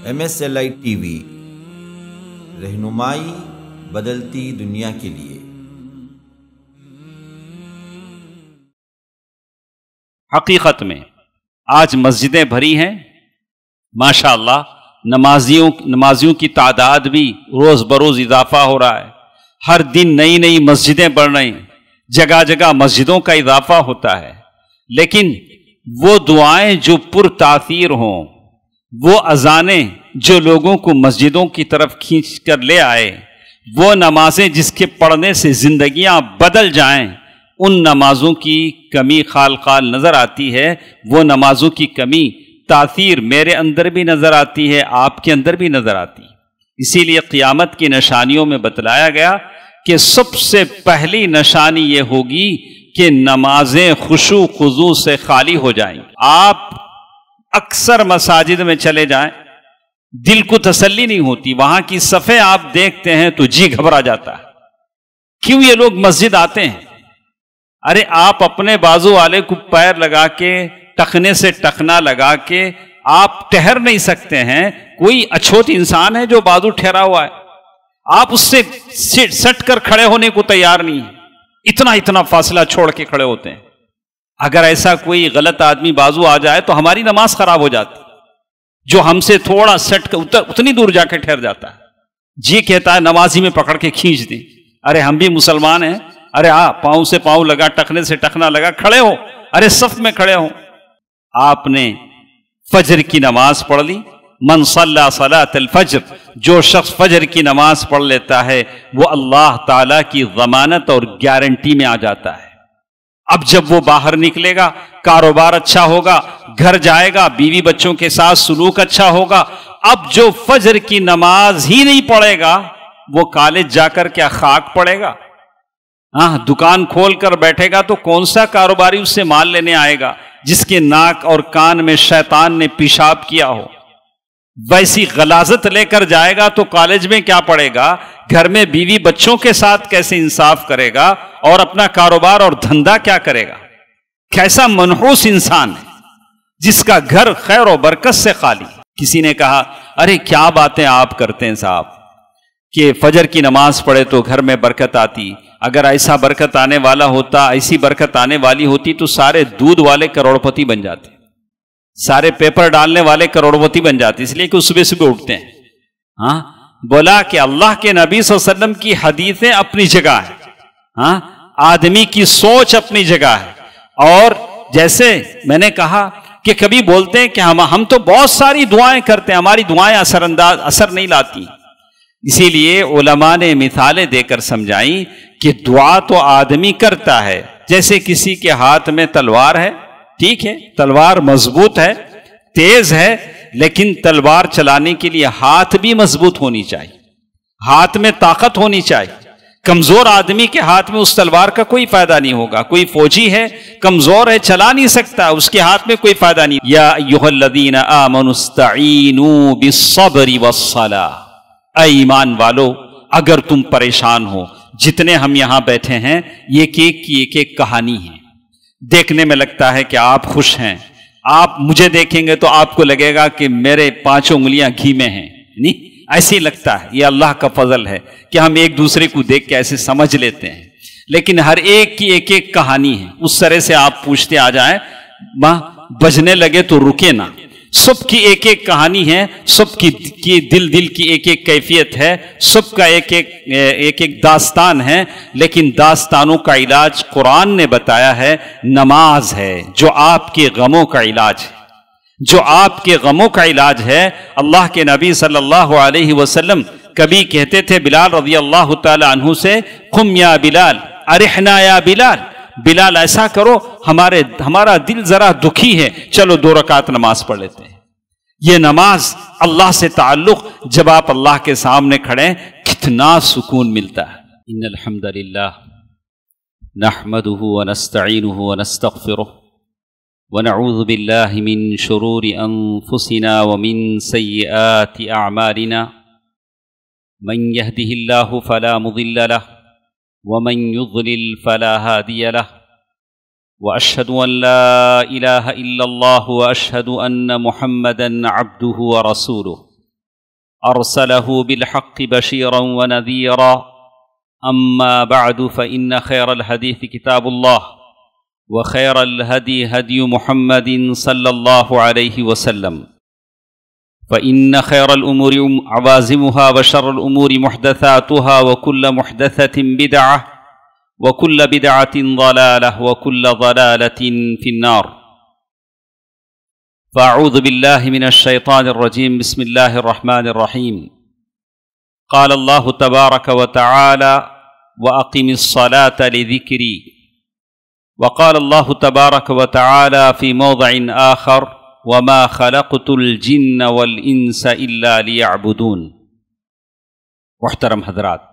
MSLI TV رہنمائی بدلتی دنیا کے لیے۔ حقیقت میں آج مسجدیں بھری ہیں، ماشاءاللہ نمازیوں کی تعداد بھی روز بروز اضافہ ہو رہا ہے، ہر دن نئی نئی مسجدیں بڑھ رہی ہیں، جگہ جگہ مسجدوں کا اضافہ ہوتا ہے، لیکن وہ دعائیں جو پر تاثیر ہوں، وہ اذانیں جو لوگوں کو مسجدوں کی طرف کھینچ کر لے آئے، وہ نمازیں جس کے پڑھنے سے زندگیاں بدل جائیں، ان نمازوں کی کمی خال خال نظر آتی ہے۔ وہ نمازوں کی کمی تاثیر میرے اندر بھی نظر آتی ہے، آپ کے اندر بھی نظر آتی ہے۔ اسی لیے قیامت کی نشانیوں میں بتلایا گیا کہ سب سے پہلی نشانی یہ ہوگی کہ نمازیں خشوع خضوع سے خالی ہو جائیں۔ آپ اکثر مساجد میں چلے جائیں، دل کو تسلی نہیں ہوتی، وہاں کی صفیں آپ دیکھتے ہیں تو جی گھبرا جاتا ہے، کیوں یہ لوگ مسجد آتے ہیں؟ ارے آپ اپنے بازو والے کو پیر لگا کے ٹخنے سے ٹخنا لگا کے آپ ٹھہر نہیں سکتے ہیں۔ کوئی اچھوت انسان ہے جو بازو ٹھہرا ہوا ہے، آپ اس سے سٹ کر کھڑے ہونے کو تیار نہیں ہیں، اتنا فاصلہ چھوڑ کے کھڑے ہوتے ہیں۔ اگر ایسا کوئی غلط آدمی بازو آ جائے تو ہماری نماز خراب ہو جاتی، جو ہم سے تھوڑا سٹ کر اتنی دور جا کے ٹھہر جاتا ہے، جی کہتا ہے نمازی میں پکڑ کے کھینچ دیں۔ ارے ہم بھی مسلمان ہیں، ارے پاؤں سے پاؤں لگا، ٹخنے سے ٹخنا لگا، کھڑے ہو، ارے صف میں کھڑے ہو۔ آپ نے فجر کی نماز پڑھ لی، من صلی صلاۃ الفجر، جو شخص فجر کی نماز پڑھ لیتا ہے وہ اللہ تعالی کی ضمانت اور گارنٹی میں آ جاتا ہے۔ اب جب وہ باہر نکلے گا، کاروبار اچھا ہوگا، گھر جائے گا، بیوی بچوں کے ساتھ سلوک اچھا ہوگا۔ اب جو فجر کی نماز ہی نہیں پڑھے گا وہ کالج جا کر کیا خاک پڑے گا؟ دکان کھول کر بیٹھے گا تو کون سا کاروباری اس سے مال لینے آئے گا جس کے ناک اور کان میں شیطان نے پیشاب کیا ہو؟ ویسی غلاظت لے کر جائے گا تو کالج میں کیا پڑھے گا، گھر میں بیوی بچوں کے ساتھ کیسے انصاف کرے گا، اور اپنا کاروبار اور دھندا کیا کرے گا؟ کیسا منحوس انسان ہے جس کا گھر خیر و برکت سے خالی۔ کسی نے کہا ارے کیا باتیں آپ کرتے ہیں صاحب کہ فجر کی نماز پڑھے تو گھر میں برکت آتی، اگر ایسا برکت آنے والا ہوتا، ایسی برکت آنے والی ہوتی تو سارے دودھ والے کروڑپتی بن جاتے، سارے پیپر ڈالنے والے کروڑپتی بن جاتے، اس لیے کہ صبح صبح اٹھتے ہیں۔ بولا کہ اللہ کے نبی صلی اللہ علیہ وسلم کی حدیثیں اپنی جگہ ہے، آدمی کی سوچ اپنی جگہ ہے، اور جیسے میں نے کہا کہ کبھی بولتے ہیں کہ ہم تو بہت ساری دعائیں کرتے ہیں، ہماری دعائیں اثر نہیں لاتی۔ اسی لیے علماء نے مثالیں دے کر سمجھائیں کہ دعا تو آدمی کرتا ہے، جیسے کسی کے ہاتھ میں تلوار ہے، ٹھیک ہے، تلوار مضبوط ہے، تیز ہے، لیکن تلوار چلانے کے لیے ہاتھ بھی مضبوط ہونی چاہیے، ہاتھ میں طاقت ہونی چاہیے۔ کمزور آدمی کے ہاتھ میں اس تلوار کا کوئی فائدہ نہیں ہوگا۔ کوئی فوجی ہے، کمزور ہے، چلا نہیں سکتا، اس کے ہاتھ میں کوئی فائدہ نہیں۔ یا ایھا الذین آمنوا استعینوا بالصبر والصلاۃ، اے ایمان والو اگر تم پریشان ہو، جتنے ہم یہاں بیٹھے ہیں یہ ایک ایک کہانی ہے، دیکھنے میں لگتا ہے کہ آپ خوش ہیں، آپ مجھے دیکھیں گے تو آپ کو لگے گا کہ میرے 5 انگلیاں گھی میں ہیں، نہیں ایسے ہی لگتا ہے۔ یہ اللہ کا فضل ہے کہ ہم ایک دوسرے کو دیکھ کے ایسے سمجھ لیتے ہیں، لیکن ہر ایک کی ایک ایک کہانی ہے۔ اس طرح سے آپ پوچھتے آ جائیں، بجنے لگے تو رکے نہ، سب کی ایک ایک کہانی ہے، سب کی دل کی ایک ایک کیفیت ہے، سب کا ایک ایک داستان ہے، لیکن داستانوں کا علاج قرآن نے بتایا ہے، نماز ہے جو آپ کے غموں کا علاج ہے، جو آپ کے غموں کا علاج ہے۔ اللہ کے نبی صلی اللہ علیہ وسلم کبھی کہتے تھے بلال رضی اللہ تعالی عنہ سے، قم یا بلال ارحنا یا بلال، بلال ایسا کرو، ہمارا دل ذرا دکھی ہے، چلو 2 رکعت نماز پڑھ لیتے ہیں۔ یہ نماز اللہ سے تعلق، جب آپ اللہ کے سامنے کھڑے کتنا سکون ملتا ہے۔ ان الحمد للہ نحمده ونستعینه ونستغفره ونعوذ باللہ من شرور انفسنا ومن سیئات اعمالنا، من يهده الله فلا مضل له ومن يضلل فلا هادي له، وأشهد أن لا إله إلا الله وأشهد أن محمدا عبده ورسوله أرسله بالحق بشيرا ونذيرا أما بعد فإن خير الحديث كتاب الله وخير الهدي هدي محمد صلى الله عليه وسلم فإن خير الأمور عوازمها وشر الأمور محدثاتها وكل محدثة بدعة وكل بدعة ضلالة وكل ضلالة في النار. فأعوذ بالله من الشيطان الرجيم. بسم الله الرحمن الرحيم. قال الله تبارك وتعالى وأقم الصلاة لذكري. وقال الله تبارك وتعالى في موضع آخر وما خلقت الجن والإنس إلا ليعبدون. محترم حضرات،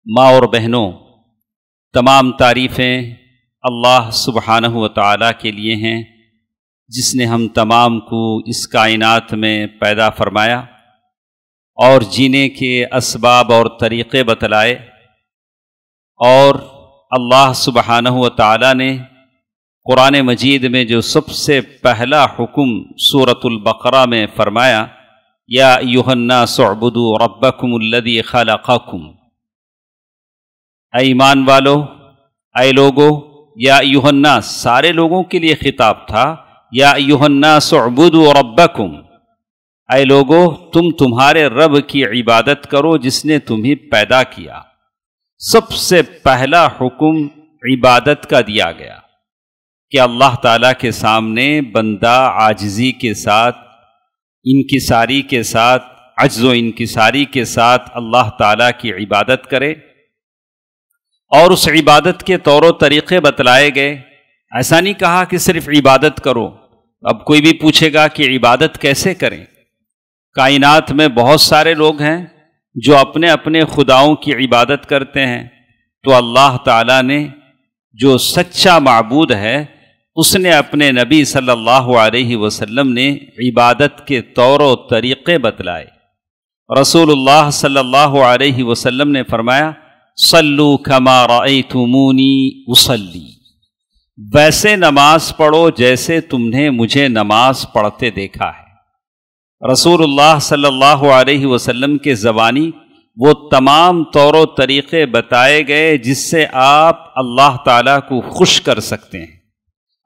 ماں اور بہنوں، تمام تعریفیں اللہ سبحانہ و تعالیٰ کے لیے ہیں جس نے ہم تمام کو اس کائنات میں پیدا فرمایا اور جینے کے اسباب اور طریقے بتلائے، اور اللہ سبحانہ و تعالیٰ نے قرآن مجید میں جو سب سے پہلا حکم سورۃ البقرہ میں فرمایا، یا ایھا الناس اعبدوا ربکم الذی خلقکم، اے ایمان والو، اے لوگو، یا ایھا الناس سارے لوگوں کے لیے خطاب تھا، یا ایھا الناس اعبدوا ربکم، اے لوگو تم تمہارے رب کی عبادت کرو جس نے تمہیں پیدا کیا۔ سب سے پہلا حکم عبادت کا دیا گیا کہ اللہ تعالیٰ کے سامنے بندہ عاجزی کے ساتھ، انکساری کے ساتھ، عجز و انکساری کے ساتھ اللہ تعالیٰ کی عبادت کرے، اور اس عبادت کے طور و طریقے بتلائے گئے۔ ایسا نہیں کہا کہ صرف عبادت کرو۔ اب کوئی بھی پوچھے گا کہ عبادت کیسے کریں؟ کائنات میں بہت سارے لوگ ہیں جو اپنے اپنے خداؤں کی عبادت کرتے ہیں، تو اللہ تعالیٰ نے جو سچا معبود ہے اس نے اپنے نبی صلی اللہ علیہ وسلم نے عبادت کے طور و طریقے بتلائے۔ رسول اللہ صلی اللہ علیہ وسلم نے فرمایا، صلو کما رأیتمونی اصلی، ویسے نماز پڑھو جیسے تم نے مجھے نماز پڑھتے دیکھا ہے۔ رسول اللہ صلی اللہ علیہ وسلم کے زبانی وہ تمام طور و طریقے بتائے گئے جس سے آپ اللہ تعالیٰ کو خوش کر سکتے ہیں،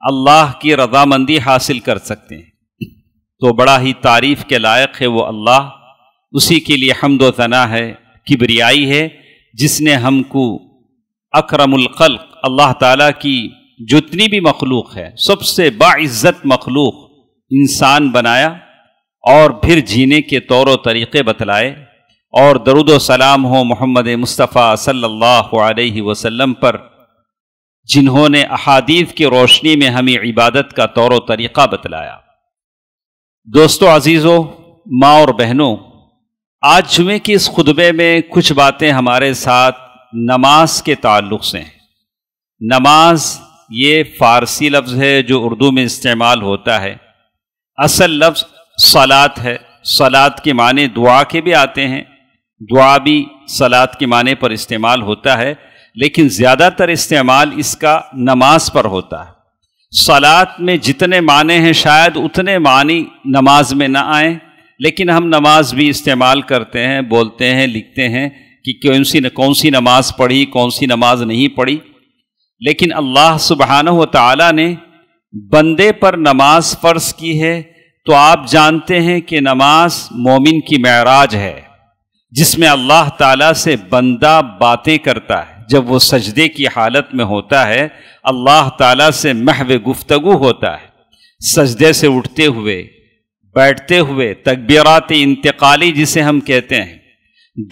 اللہ کی رضامندی حاصل کر سکتے ہیں۔ تو بڑا ہی تعریف کے لائق ہے وہ اللہ، اسی کے لیے حمد و ثنا ہے، کبریائی ہے، جس نے ہم کو اکرم الخلق، اللہ تعالیٰ کی جتنی بھی مخلوق ہے سب سے باعزت مخلوق انسان بنایا، اور پھر جینے کے طور و طریقے بتلائے، اور درود و سلام ہو محمد مصطفیٰ صلی اللہ علیہ وسلم پر، جنہوں نے احادیث کی روشنی میں ہمیں عبادت کا طور و طریقہ بتلایا۔ دوستو عزیزو، ماں اور بہنوں، آج جمعے کی اس خطبے میں کچھ باتیں ہمارے ساتھ نماز کے تعلق سے ہیں۔ نماز یہ فارسی لفظ ہے جو اردو میں استعمال ہوتا ہے۔ اصل لفظ صلاۃ ہے۔ صلاۃ کے معنی دعا کے بھی آتے ہیں، دعا بھی صلاۃ کے معنی پر استعمال ہوتا ہے، لیکن زیادہ تر استعمال اس کا نماز پر ہوتا ہے۔ صلاۃ میں جتنے معنی ہیں شاید اتنے معنی نماز میں نہ آئیں، لیکن ہم نماز بھی استعمال کرتے ہیں، بولتے ہیں، لکھتے ہیں کہ کون سی نماز پڑھی، کون سی نماز نہیں پڑھی۔ لیکن اللہ سبحانہ و تعالیٰ نے بندے پر نماز فرض کی ہے، تو آپ جانتے ہیں کہ نماز مومن کی معراج ہے، جس میں اللہ تعالیٰ سے بندہ باتیں کرتا ہے۔ جب وہ سجدے کی حالت میں ہوتا ہے، اللہ تعالیٰ سے محو گفتگو ہوتا ہے۔ سجدے سے اٹھتے ہوئے، بیٹھتے ہوئے، تکبیرات انتقالی جسے ہم کہتے ہیں،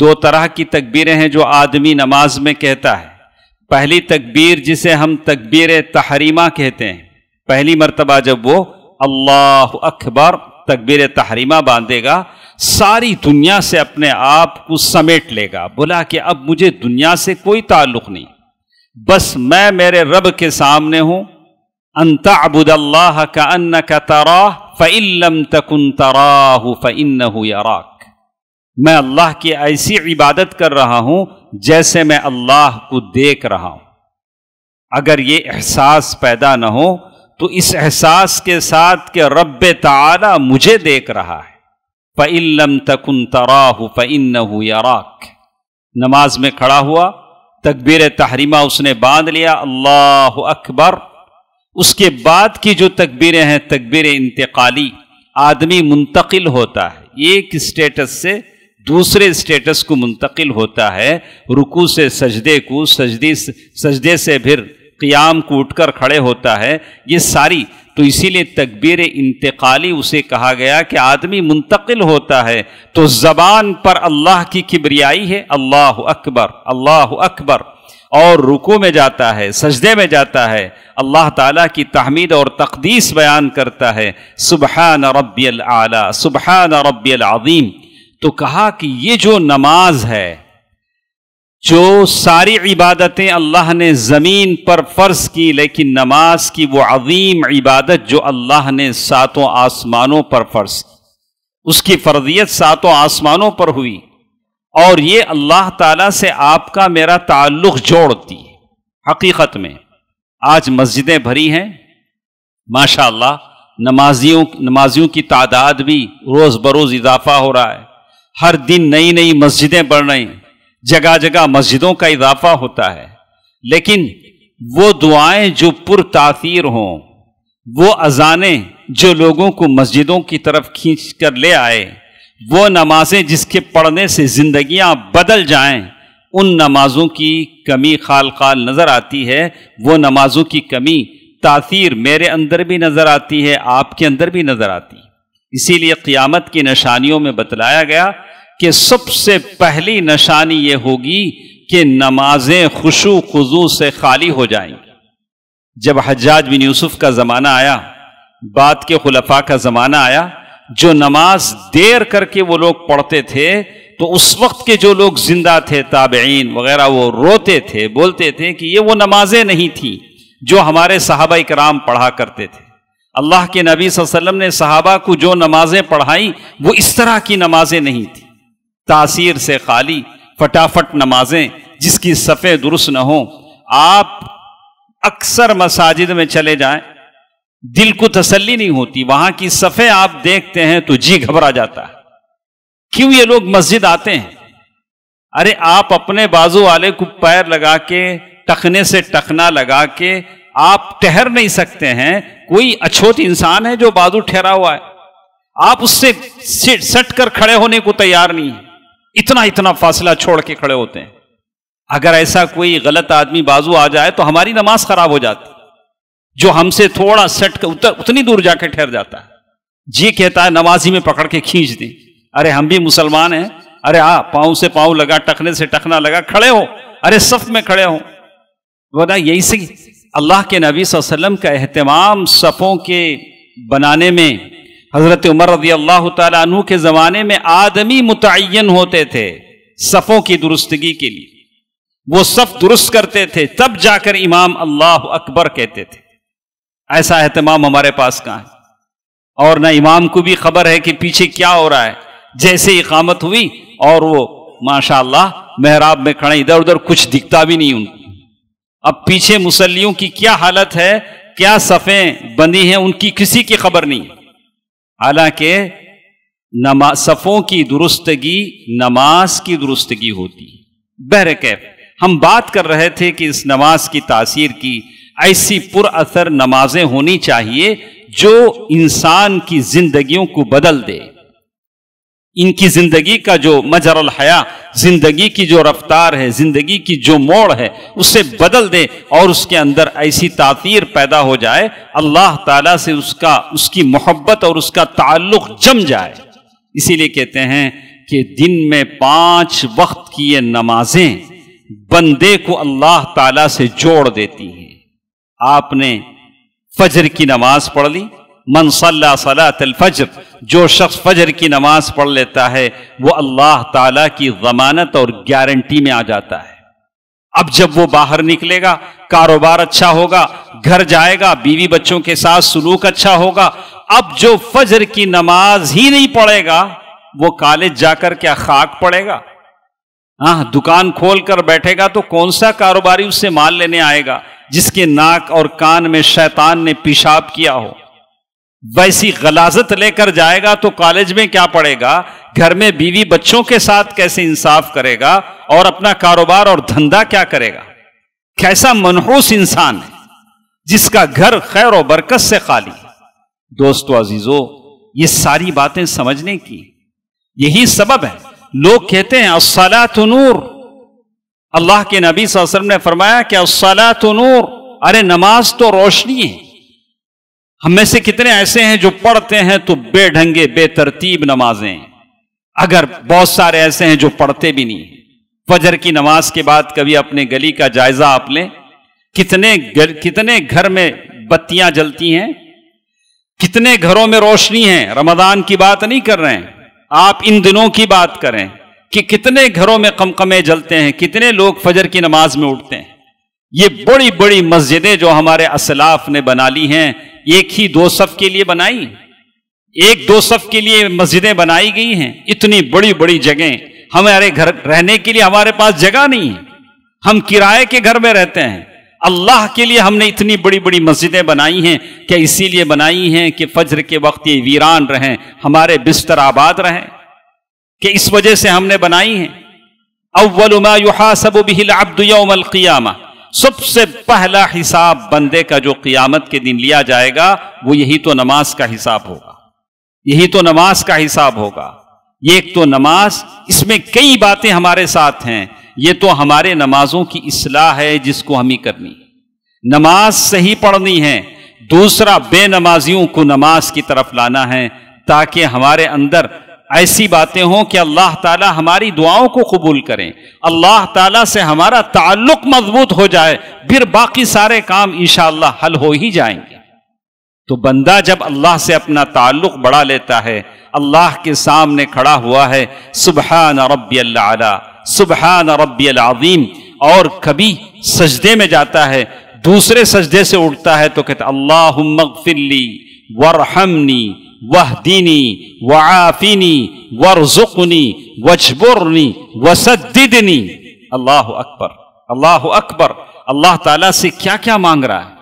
دو طرح کی تکبیریں ہیں جو آدمی نماز میں کہتا ہے۔ پہلی تکبیر جسے ہم تکبیر تحریمہ کہتے ہیں، پہلی مرتبہ جب وہ اللہ اکبر تکبیر تحریمہ باندھے گا، ساری دنیا سے اپنے آپ کو سمیٹ لے گا، بولا کہ اب مجھے دنیا سے کوئی تعلق نہیں، بس میں میرے رب کے سامنے ہوں۔ ان تعبد اللہ کأنک تراہ فإن لم تکن تراہ فإنہ یراک، میں اللہ کی ایسی عبادت کر رہا ہوں جیسے میں اللہ کو دیکھ رہا ہوں۔ اگر یہ احساس پیدا نہ ہو تو اس احساس کے ساتھ کہ رب تعالی مجھے دیکھ رہا ہے، فَإِن لَّمْ تَكُن تَرَاهُ فَإِنَّهُ يَرَاكَ۔ نماز میں کھڑا ہوا، تکبیر تحریمہ اس نے باندھ لیا، اللہ اکبر۔ اس کے بعد کی جو تکبیریں ہیں تکبیر انتقالی، آدمی منتقل ہوتا ہے، ایک اسٹیٹس سے دوسرے اسٹیٹس کو منتقل ہوتا ہے، رکوع سے سجدے کو، سجدے سے پھر قیام کو اٹھ کر کھڑے ہوتا ہے، یہ ساری تو اسی لیے تکبیر انتقالی اسے کہا گیا کہ آدمی منتقل ہوتا ہے تو زبان پر اللہ کی کبریائی ہے، اللہ اکبر اللہ اکبر، اور رکوع میں جاتا ہے، سجدے میں جاتا ہے، اللہ تعالیٰ کی تحمید اور تقدیس بیان کرتا ہے، سبحان ربی الاعلی سبحان ربی العظیم۔ تو کہا کہ یہ جو نماز ہے، جو ساری عبادتیں اللہ نے زمین پر فرض کی، لیکن نماز کی وہ عظیم عبادت جو اللہ نے ساتوں آسمانوں پر فرض کی، اس کی فرضیت ساتوں آسمانوں پر ہوئی، اور یہ اللہ تعالیٰ سے آپ کا میرا تعلق جوڑتی ہے۔ حقیقت میں آج مسجدیں بھری ہیں، ماشاءاللہ، نمازیوں کی تعداد بھی روز بروز اضافہ ہو رہا ہے، ہر دن نئی نئی مسجدیں بڑھ رہی ہیں، جگہ جگہ مسجدوں کا اضافہ ہوتا ہے، لیکن وہ دعائیں جو پر تاثیر ہوں، وہ اذانیں جو لوگوں کو مسجدوں کی طرف کھینچ کر لے آئے، وہ نمازیں جس کے پڑھنے سے زندگیاں بدل جائیں، ان نمازوں کی کمی خال خال نظر آتی ہے۔ وہ نمازوں کی کمی تاثیر میرے اندر بھی نظر آتی ہے، آپ کے اندر بھی نظر آتی ہے۔ اسی لیے قیامت کی نشانیوں میں بتلایا گیا کہ سب سے پہلی نشانی یہ ہوگی کہ نمازیں خشوع خضوع سے خالی ہو جائیں گی۔ جب حجاج بن یوسف کا زمانہ آیا، بعد کے خلفاء کا زمانہ آیا، جو نماز دیر کر کے وہ لوگ پڑھتے تھے، تو اس وقت کے جو لوگ زندہ تھے، تابعین وغیرہ، وہ روتے تھے، بولتے تھے کہ یہ وہ نمازیں نہیں تھیں جو ہمارے صحابہ کرام پڑھا کرتے تھے۔ اللہ کے نبی صلی اللہ علیہ وسلم نے صحابہ کو جو نمازیں پڑھائیں وہ اس طرح کی نمازیں نہیں تھیں، تاثیر سے خالی، فٹافٹ نمازیں جس کی صفیں درست نہ ہوں۔ آپ اکثر مساجد میں چلے جائیں، دل کو تسلی نہیں ہوتی، وہاں کی صفیں آپ دیکھتے ہیں تو جی گھبرا جاتا ہے۔ کیوں یہ لوگ مسجد آتے ہیں؟ ارے آپ اپنے بازو والے کو پیر لگا کے، ٹخنے سے ٹخنا لگا کے آپ ٹھہر نہیں سکتے ہیں۔ کوئی اچھوت انسان ہے جو بازو ٹھہرا ہوا ہے، آپ اس سے سٹ کر کھڑے ہونے کو تیار نہیں ہیں، اتنا فاصلہ چھوڑ کے کھڑے ہوتے ہیں۔ اگر ایسا کوئی غلط آدمی بازو آ جائے تو ہماری نماز خراب ہو جاتی، جو ہم سے تھوڑا سٹ کر اتنی دور جا کے ٹھہر جاتا ہے، جی کہتا ہے نمازی میں پکڑ کے کھینچ دیں۔ ارے ہم بھی مسلمان ہیں، ارے پاؤں سے پاؤں لگا، ٹخنے سے ٹخنا لگا، کھڑے ہو، ارے صف میں کھڑے ہو۔ بتا یہی سے اللہ کے نبی صلی اللہ علیہ وسلم کا اہتمام صفوں کے بنانے میں، حضرت عمر رضی اللہ تعالیٰ عنہ کے زمانے میں آدمی متعین ہوتے تھے صفوں کی درستگی کے لیے، وہ صف درست کرتے تھے، تب جا کر امام اللہ اکبر کہتے تھے۔ ایسا اہتمام ہمارے پاس کہاں ہے؟ اور نہ امام کو بھی خبر ہے کہ پیچھے کیا ہو رہا ہے۔ جیسے اقامت ہوئی اور وہ ماشاءاللہ محراب میں کھڑے، ادھر ادھر کچھ دکھتا بھی نہیں ان کو۔ اب پیچھے مصلیوں کی کیا حالت ہے، کیا صفیں بندی ہیں، ان کی کسی کی خبر نہیں۔ حالانکہ صفوں کی درستگی نماز کی درستگی ہوتی ہے۔ بہرکیف ہم بات کر رہے تھے کہ اس نماز کی تاثیر کی ایسی پر اثر نمازیں ہونی چاہیے جو انسان کی زندگیوں کو بدل دے، ان کی زندگی کا جو مجر الحیا، زندگی کی جو رفتار ہے، زندگی کی جو موڑ ہے، اسے بدل دے اور اس کے اندر ایسی تاثیر پیدا ہو جائے، اللہ تعالیٰ سے اس کی محبت اور اس کا تعلق جم جائے۔ اسی لیے کہتے ہیں کہ دن میں 5 وقت کی یہ نمازیں بندے کو اللہ تعالیٰ سے جوڑ دیتی ہیں۔ آپ نے فجر کی نماز پڑھ لی، من صلی صلاۃ الفجر، جو شخص فجر کی نماز پڑھ لیتا ہے وہ اللہ تعالیٰ کی ضمانت اور گارنٹی میں آ جاتا ہے۔ اب جب وہ باہر نکلے گا، کاروبار اچھا ہوگا، گھر جائے گا، بیوی بچوں کے ساتھ سلوک اچھا ہوگا۔ اب جو فجر کی نماز ہی نہیں پڑھے گا وہ کالج جا کر کیا خاک پڑے گا؟ دکان کھول کر بیٹھے گا تو کون سا کاروباری اس سے مال لینے آئے گا جس کے ناک اور کان میں شیطان نے پیشاب کیا ہو؟ ویسی غلاظت لے کر جائے گا تو کالج میں کیا پڑھے گا، گھر میں بیوی بچوں کے ساتھ کیسے انصاف کرے گا، اور اپنا کاروبار اور دھندا کیا کرے گا؟ کیسا منحوس انسان ہے جس کا گھر خیر و برکت سے خالی۔ دوستو عزیزو، یہ ساری باتیں سمجھنے کی یہی سبب ہے۔ لوگ کہتے ہیں الصلاۃ نور، اللہ کے نبی صلی اللہ علیہ وسلم نے فرمایا کہ الصلاۃ نور، ارے نماز تو روشنی ہے۔ ہم میں سے کتنے ایسے ہیں جو پڑھتے ہیں تو بے ڈھنگے بے ترتیب نمازیں، اگر بہت سارے ایسے ہیں جو پڑھتے بھی نہیں۔ فجر کی نماز کے بعد کبھی اپنے گلی کا جائزہ آپ لیں، کتنے گھر میں بتیاں جلتی ہیں، کتنے گھروں میں روشنی ہے۔ رمضان کی بات نہیں کر رہے ہیں، آپ ان دنوں کی بات کریں کہ کتنے گھروں میں قمقمے جلتے ہیں، کتنے لوگ فجر کی نماز میں اٹھتے ہیں۔ یہ بڑی بڑی مسجدیں جو ہمارے اسلاف نے بنا لی ہیں، ایک ہی دو صف کے لیے بنائی، ایک دو صف کے لیے مسجدیں بنائی گئی ہیں۔ اتنی بڑی بڑی جگہیں، ہمارے گھر رہنے کے لیے ہمارے پاس جگہ نہیں ہے، ہم کرائے کے گھر میں رہتے ہیں۔ اللہ کے لیے ہم نے اتنی بڑی بڑی مسجدیں بنائی ہیں کہ اسی لیے بنائی ہیں کہ فجر کے وقت یہ ویران رہیں، ہمارے بستر آباد رہیں، کہ اس وجہ سے ہم نے بنائی ہیں۔ اول ما یحاسب به العبد یوم القیامہ، سب سے پہلا حساب بندے کا جو قیامت کے دن لیا جائے گا وہ یہی تو نماز کا حساب ہوگا، یہی تو نماز کا حساب ہوگا۔ یہ ایک تو نماز، اس میں کئی باتیں ہمارے ساتھ ہیں۔ یہ تو ہمارے نمازوں کی اصلاح ہے جس کو ہم ہی کرنی، نماز صحیح پڑھنی ہے۔ دوسرا، بے نمازیوں کو نماز کی طرف لانا ہے تاکہ ہمارے اندر ایسی باتیں ہوں کہ اللہ تعالی ہماری دعاؤں کو قبول کریں، اللہ تعالی سے ہمارا تعلق مضبوط ہو جائے، پھر باقی سارے کام انشاءاللہ حل ہو ہی جائیں گے۔ تو بندہ جب اللہ سے اپنا تعلق بڑھا لیتا ہے، اللہ کے سامنے کھڑا ہوا ہے، سبحان ربی الاعلی، سبحان ربی العظیم، اور کبھی سجدے میں جاتا ہے، دوسرے سجدے سے اٹھتا ہے تو کہتا اللہم اغفر لی وارحمنی واہدینی وعافینی وارزقنی واجبرنی وسددنی۔ اللہ اکبر، اللہ اکبر۔ اللہ تعالیٰ سے کیا کیا مانگ رہا ہے۔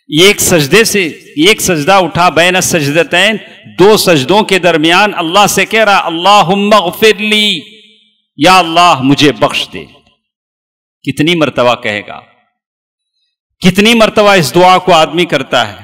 ایک سجدے سے ایک سجدہ اٹھا، بین السجدتین، دو سجدوں کے درمیان اللہ سے کہہ رہا اللہم اغفر لی، یا اللہ مجھے بخش دے۔ کتنی مرتبہ کہے گا، کتنی مرتبہ اس دعا کو آدمی کرتا ہے؟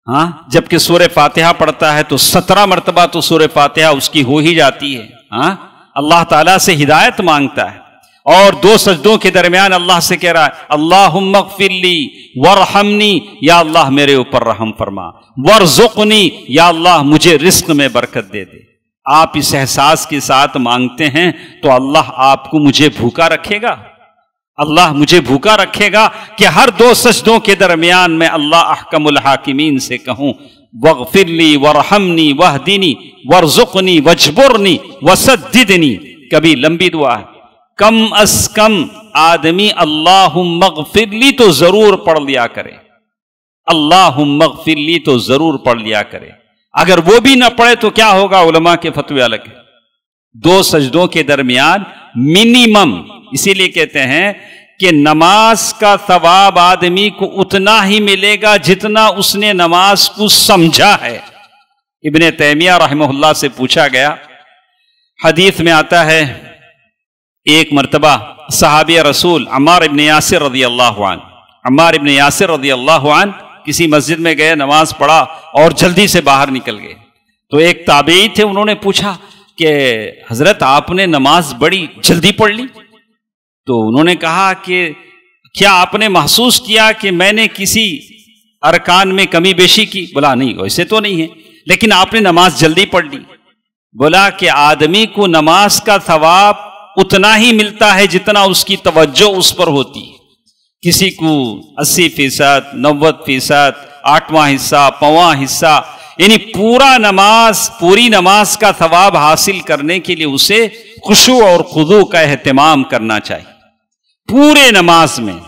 ہاں، جبکہ سورہ فاتحہ پڑھتا ہے تو 17 مرتبہ تو سورہ فاتحہ اس کی ہو ہی جاتی ہے۔ ہاں، اللہ تعالیٰ سے ہدایت مانگتا ہے، اور دو سجدوں کے درمیان اللہ سے کہہ رہا ہے اللہم اغفر لی وارحمنی، یا اللہ میرے اوپر رحم فرما، وارزقنی، یا اللہ مجھے رزق میں برکت دے دے۔ آپ اس احساس کے ساتھ مانگتے ہیں تو اللہ آپ کو مجھے بھوکا رکھے گا، اللہ مجھے بھوکا رکھے گا کہ ہر دو سجدوں کے درمیان میں اللہ احکم الحاکمین سے کہوں واغفر لی وارحمنی واہدنی وارزقنی واجبرنی وسددنی۔ کبھی لمبی دعا ہے، کم از کم آدمی اللہم اغفر لی تو ضرور پڑھ لیا کرے، اللہم اغفر لی تو ضرور پڑھ لیا کرے۔ اگر وہ بھی نہ پڑھے تو کیا ہوگا، علماء کے فتوے الگ ہیں۔ دو سجدوں کے درمیان منیمم، اسی لیے کہتے ہیں کہ نماز کا ثواب آدمی کو اتنا ہی ملے گا جتنا اس نے نماز کو سمجھا ہے۔ ابن تیمیہ رحمہ اللہ سے پوچھا گیا، حدیث میں آتا ہے ایک مرتبہ صحابی رسول عمار ابن یاسر رضی اللہ عنہ، عمار ابن یاسر رضی اللہ عنہ کسی مسجد میں گئے، نماز پڑھا اور جلدی سے باہر نکل گئے۔ تو ایک تابعی تھے، انہوں نے پوچھا کہ حضرت آپ نے نماز بڑی جلدی پڑھ لی؟ تو انہوں نے کہا کہ کیا آپ نے محسوس کیا کہ میں نے کسی ارکان میں کمی بیشی کی؟ بولا نہیں، ویسے تو نہیں ہے، لیکن آپ نے نماز جلدی پڑھ لی۔ بولا کہ آدمی کو نماز کا ثواب اتنا ہی ملتا ہے جتنا اس کی توجہ اس پر ہوتی ہے۔ کسی کو 80%، 90%، 8واں حصہ، 5واں حصہ، یعنی پوری نماز کا ثواب حاصل کرنے کے لیے اسے خشوع اور خضوع کا اہتمام کرنا چاہیے۔ پورے نماز میں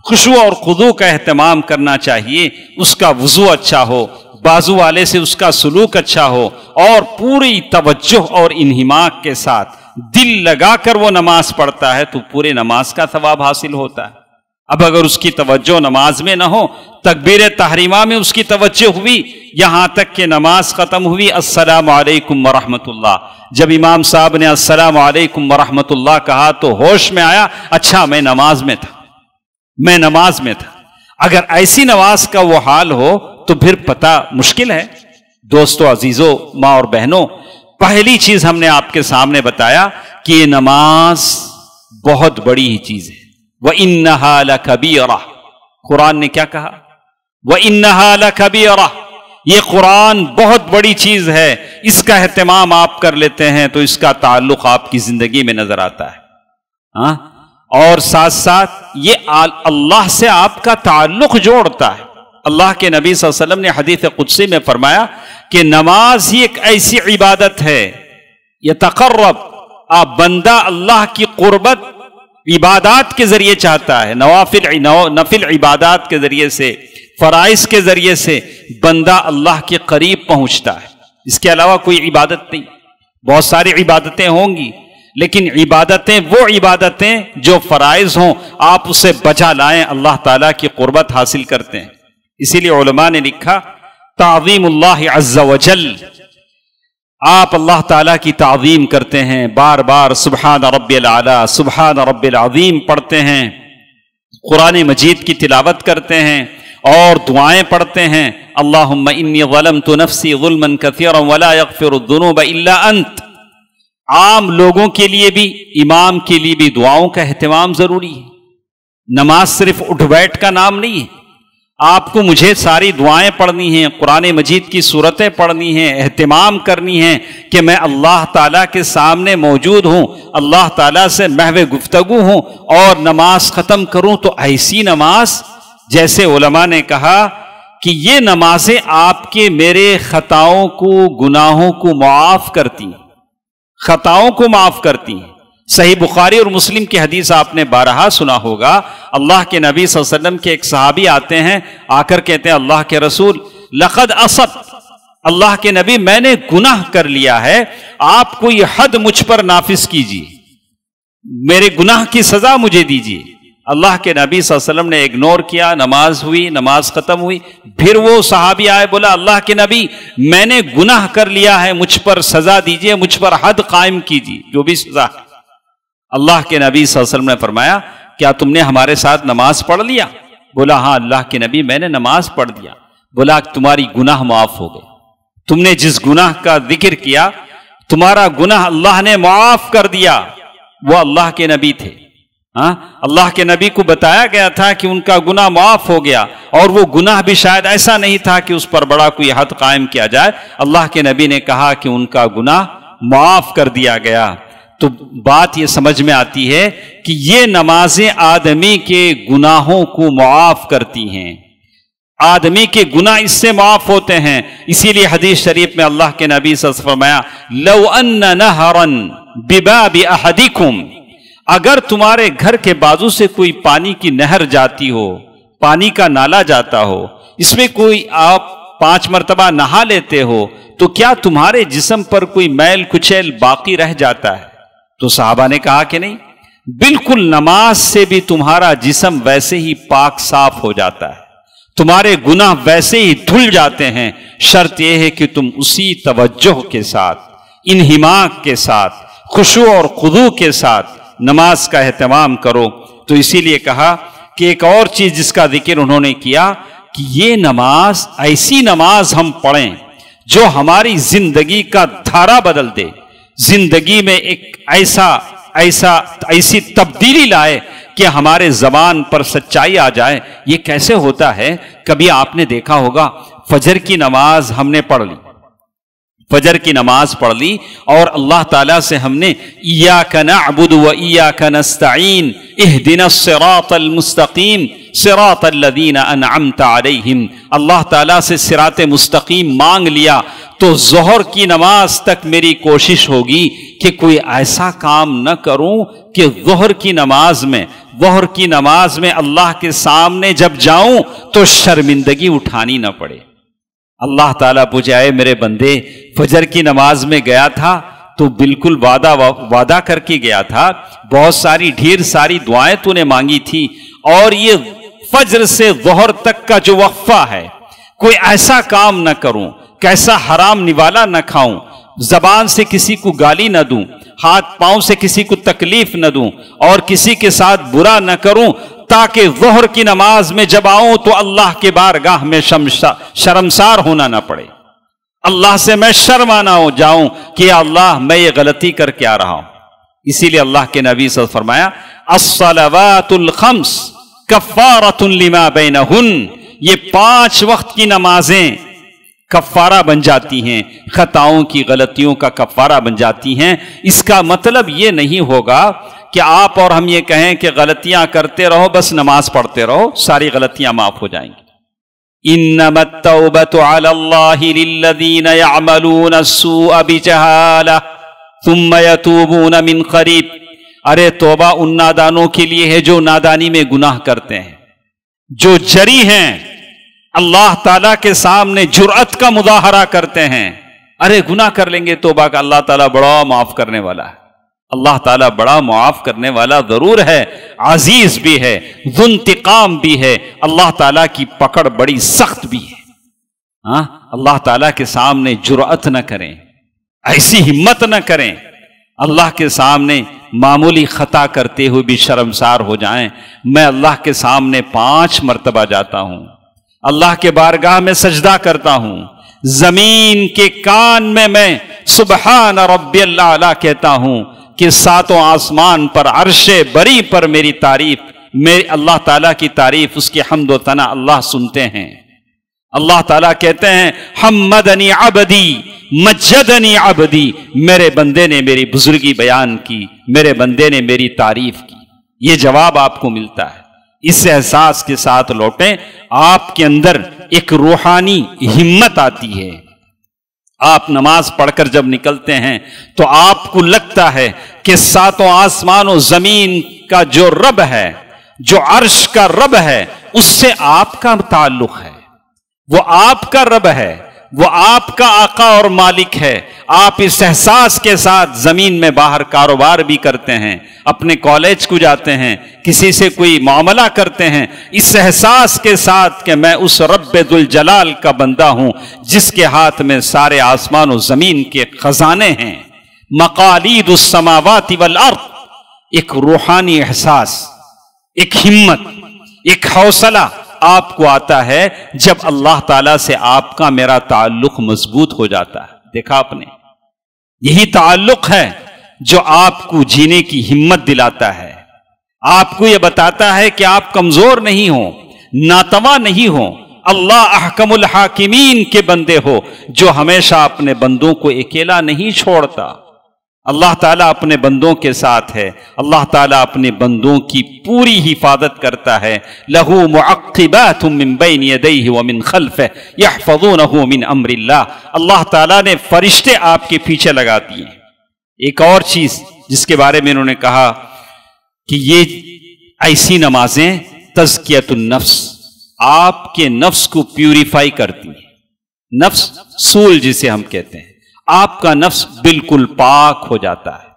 خشوع اور خضوع کا اہتمام کرنا چاہیے، اس کا وضو اچھا ہو، بازو والے سے اس کا سلوک اچھا ہو، اور پوری توجہ اور انہماک کے ساتھ دل لگا کر وہ نماز پڑھتا ہے تو پورے نماز کا ثواب حاصل ہوتا ہے۔ اب اگر اس کی توجہ نماز میں نہ ہو، تکبیر تحریمہ میں اس کی توجہ ہوئی، یہاں تک کہ نماز ختم ہوئی، السلام علیکم ورحمۃ اللہ، جب امام صاحب نے السلام علیکم ورحمۃ اللہ کہا تو ہوش میں آیا، اچھا میں نماز میں تھا۔ اگر ایسی نماز کا وہ حال ہو تو پھر پتہ مشکل ہے۔ دوستو عزیزو، ماں اور بہنوں، پہلی چیز ہم نے آپ کے سامنے بتایا کہ یہ نماز بہت بڑی ہی چیز ہے۔ وَإِنَّهَا لَكَبِيرَةٌ، قرآن نے کیا کہا؟ وَإِنَّهَا لَكَبِيرَةٌ، یہ قرآن بہت بڑی چیز ہے، اس کا اہتمام آپ کر لیتے ہیں تو اس کا تعلق آپ کی زندگی میں نظر آتا ہے، اور ساتھ ساتھ یہ اللہ سے آپ کا تعلق جوڑتا ہے۔ اللہ کے نبی صلی اللہ علیہ وسلم نے حدیث قدسی میں فرمایا کہ نماز ہی ایک ایسی عبادت ہے، یتقرب، آپ بندہ اللہ کی قربت عبادات کے ذریعے چاہتا ہے، نفل عبادات کے ذریعے سے، فرائض کے ذریعے سے بندہ اللہ کے قریب پہنچتا ہے۔ اس کے علاوہ کوئی عبادت نہیں۔ بہت ساری عبادتیں ہوں گی، لیکن عبادتیں وہ عبادتیں جو فرائض ہوں، آپ اسے بجا لائیں، اللہ تعالیٰ کی قربت حاصل کرتے ہیں۔ اسی لیے علماء نے لکھا تعظیم اللہ عز وجل، آپ اللہ تعالیٰ کی تعظیم کرتے ہیں، بار بار سبحان رب العلی، سبحان رب العظیم پڑھتے ہیں، قرآن مجید کی تلاوت کرتے ہیں اور دعائیں پڑھتے ہیں، اللہم انی ظلمت نفسی ظلما کثیرا ولا یغفر الذنوب الا انت۔ عام لوگوں کے لیے بھی، امام کے لیے بھی دعاؤں کا اہتمام ضروری ہے۔ نماز صرف اٹھ بیٹھ کا نام نہیں ہے، آپ کو مجھے ساری دعائیں پڑھنی ہیں، قرآن مجید کی سورتیں پڑھنی ہیں، اہتمام کرنی ہے کہ میں اللہ تعالیٰ کے سامنے موجود ہوں، اللہ تعالیٰ سے محو گفتگو ہوں اور نماز ختم کروں تو ایسی نماز، جیسے علماء نے کہا کہ یہ نمازیں آپ کے میرے خطاؤں کو، گناہوں کو معاف کرتی ہیں، خطاؤں کو معاف کرتی ہیں۔ صحیح بخاری اور مسلم کی حدیث آپ نے بارہا سنا ہوگا، اللہ کے نبی صلی اللہ علیہ وسلم کے ایک صحابی آتے ہیں، آ کر کہتے ہیں اللہ کے رسول لقد اصبت، اللہ کے نبی میں نے گناہ کر لیا ہے، آپ کوئی حد مجھ پر نافذ کیجیے، میرے گناہ کی سزا مجھے دیجیے۔ اللہ کے نبی صلی اللہ علیہ وسلم نے اگنور کیا، نماز ہوئی، نماز ختم ہوئی، پھر وہ صحابی آئے، بولا اللہ کے نبی میں نے گناہ کر لیا ہے، مجھ پر سزا دیجیے، مجھ پر حد قائم کیجیے، جو بھی سزا ہے۔ اللہ کے نبی صلی اللہ علیہ وسلم نے فرمایا کیا تم نے ہمارے ساتھ نماز پڑھ لیا؟ بولا ہاں اللہ کے نبی میں نے نماز پڑھ دیا۔ بولا تمہاری گناہ معاف ہو گئے، تم نے جس گناہ کا ذکر کیا تمہارا گناہ اللہ نے معاف کر دیا۔ وہ اللہ کے نبی تھے، اللہ کے نبی کو بتایا گیا تھا کہ ان کا گناہ معاف ہو گیا، اور وہ گناہ بھی شاید ایسا نہیں تھا کہ اس پر بڑا کوئی حد قائم کیا جائے، اللہ کے نبی نے کہا کہ ان کا گناہ معاف کر دیا گیا۔ تو بات یہ سمجھ میں آتی ہے کہ یہ نمازیں آدمی کے گناہوں کو معاف کرتی ہیں، آدمی کے گناہ اس سے معاف ہوتے ہیں۔ اسی لیے حدیث شریف میں اللہ کے نبی صلی اللہ علیہ وسلم فرمایا لو ان نہرا بباب احدکم، اگر تمہارے گھر کے بازو سے کوئی پانی کی نہر جاتی ہو، پانی کا نالا جاتا ہو، اس میں کوئی آپ 5 مرتبہ نہا لیتے ہو، تو کیا تمہارے جسم پر کوئی میل کچیل باقی رہ جاتا ہے؟ تو صحابہ نے کہا کہ نہیں، بالکل نماز سے بھی تمہارا جسم ویسے ہی پاک صاف ہو جاتا ہے، تمہارے گناہ ویسے ہی دھل جاتے ہیں، شرط یہ ہے کہ تم اسی توجہ کے ساتھ، انہماک کے ساتھ، خشوع اور خضوع کے ساتھ نماز کا اہتمام کرو۔ تو اسی لیے کہا کہ ایک اور چیز جس کا ذکر انہوں نے کیا کہ یہ نماز، ایسی نماز ہم پڑھیں جو ہماری زندگی کا دھارا بدل دے، زندگی میں ایک ایسی تبدیلی لائے کہ ہمارے زبان پر سچائی آ جائے۔ یہ کیسے ہوتا ہے؟ کبھی آپ نے دیکھا ہوگا فجر کی نماز ہم نے پڑھ لی، فجر کی نماز پڑھ لی اور اللہ تعالیٰ سے ہم نے ایاک نعبد و ایاک نستعین اہدنا الصراط المستقیم صراط الذین انعمت علیہم، اللہ تعالیٰ سے صراط مستقیم مانگ لیا، تو ظہر کی نماز تک میری کوشش ہوگی کہ کوئی ایسا کام نہ کروں کہ ظہر کی نماز میں اللہ کے سامنے جب جاؤں تو شرمندگی اٹھانی نہ پڑے۔ اللہ تعالیٰ پوچھے اے میرے بندے، فجر کی نماز میں گیا تھا تو بالکل وعدہ کر کے گیا تھا، بہت ساری ڈھیر ساری دعائیں تو نے مانگی تھی، اور یہ فجر سے ظہر تک کا جو وقفہ ہے، کوئی ایسا کام نہ کروں، کیسا حرام نوالا نہ کھاؤں، زبان سے کسی کو گالی نہ دوں، ہاتھ پاؤں سے کسی کو تکلیف نہ دوں، اور کسی کے ساتھ برا نہ کروں، تاکہ ظہر کی نماز میں جب آؤں تو اللہ کے بارگاہ میں شرمسار ہونا نہ پڑے، اللہ سے میں شرمانا ہو جاؤں کہ یا اللہ میں یہ غلطی کر کے آ رہا ہوں۔ اسی لیے اللہ کے نبی صلی اللہ علیہ وسلم فرمایا الصلوات الخمس کفارۃ لما بینہن، یہ 5 وقت کی نمازیں کفارہ بن جاتی ہیں، خطاؤں کی غلطیوں کا کفارہ بن جاتی ہیں۔ اس کا مطلب یہ نہیں ہوگا کہ آپ اور ہم یہ کہیں کہ غلطیاں کرتے رہو بس نماز پڑھتے رہو ساری غلطیاں معاف ہو جائیں گی۔ انما التوبۃ علی اللہ للذین یعملون السوء بجہالہ ثم یتوبون من قریب، ارے توبہ ان نادانوں کے لیے ہے جو نادانی میں گناہ کرتے ہیں، جو جری ہیں، اللہ تعالیٰ کے سامنے جرأت کا مظاہرہ کرتے ہیں۔ ارے گناہ کر لیں گے توبہ کا، اللہ تعالیٰ بڑا معاف کرنے والا ہے، اللہ تعالیٰ بڑا معاف کرنے والا ضرور ہے، عزیز بھی ہے، ذو انتقام بھی ہے، اللہ تعالیٰ کی پکڑ بڑی سخت بھی ہے۔ ہاں، اللہ تعالیٰ کے سامنے جرأت نہ کریں، ایسی ہمت نہ کریں، اللہ کے سامنے معمولی خطا کرتے ہوئے بھی شرمسار ہو جائیں۔ میں اللہ کے سامنے 5 مرتبہ جاتا ہوں، اللہ کے بارگاہ میں سجدہ کرتا ہوں، زمین کے کان میں سبحان ربی الاعلی کہتا ہوں کہ 7 آسمان پر، عرش بری پر میری تعریف، میری اللہ تعالیٰ کی تعریف، اس کی حمد و ثنا اللہ سنتے ہیں۔ اللہ تعالیٰ کہتے ہیں حمدنی عبدی مجدنی عبدی، میرے بندے نے میری بزرگی بیان کی، میرے بندے نے میری تعریف کی۔ یہ جواب آپ کو ملتا ہے۔ اس احساس کے ساتھ لوٹیں، آپ کے اندر ایک روحانی ہمت آتی ہے۔ آپ نماز پڑھ کر جب نکلتے ہیں تو آپ کو لگتا ہے کہ 7 آسمان و زمین کا جو رب ہے، جو عرش کا رب ہے، اس سے آپ کا تعلق ہے، وہ آپ کا رب ہے، وہ آپ کا آقا اور مالک ہے۔ آپ اس احساس کے ساتھ زمین میں باہر کاروبار بھی کرتے ہیں، اپنے کالج کو جاتے ہیں، کسی سے کوئی معاملہ کرتے ہیں، اس احساس کے ساتھ کہ میں اس رب ذوالجلال کا بندہ ہوں جس کے ہاتھ میں سارے آسمان و زمین کے خزانے ہیں، مقالید السماوات والارض۔ ایک روحانی احساس، ایک ہمت، ایک حوصلہ آپ کو آتا ہے جب اللہ تعالیٰ سے آپ کا میرا تعلق مضبوط ہو جاتا ہے۔ دیکھا آپ نے، یہی تعلق ہے جو آپ کو جینے کی ہمت دلاتا ہے، آپ کو یہ بتاتا ہے کہ آپ کمزور نہیں ہو، ناتواں نہیں ہو، اللہ احکم الحاکمین کے بندے ہو جو ہمیشہ اپنے بندوں کو اکیلا نہیں چھوڑتا۔ اللہ تعالیٰ اپنے بندوں کے ساتھ ہے، اللہ تعالیٰ اپنے بندوں کی پوری حفاظت کرتا ہے۔ لَهُ مُعَقِّبَاتٌ مِّن بَيْنِ يَدَيْهِ وَمِن خَلْفِهِ يَحْفَظُونَهُ مِنْ أَمْرِ اللَّهِ، اللہ تعالیٰ نے فرشتے آپ کے پیچھے لگا دیے۔ ایک اور چیز جس کے بارے میں انہوں نے کہا کہ یہ ایسی نمازیں تزکیۃ النفس، آپ کے نفس کو پیوریفائی کرتی ہیں، نفس سول جسے ہم کہتے ہیں، آپ کا نفس بالکل پاک ہو جاتا ہے۔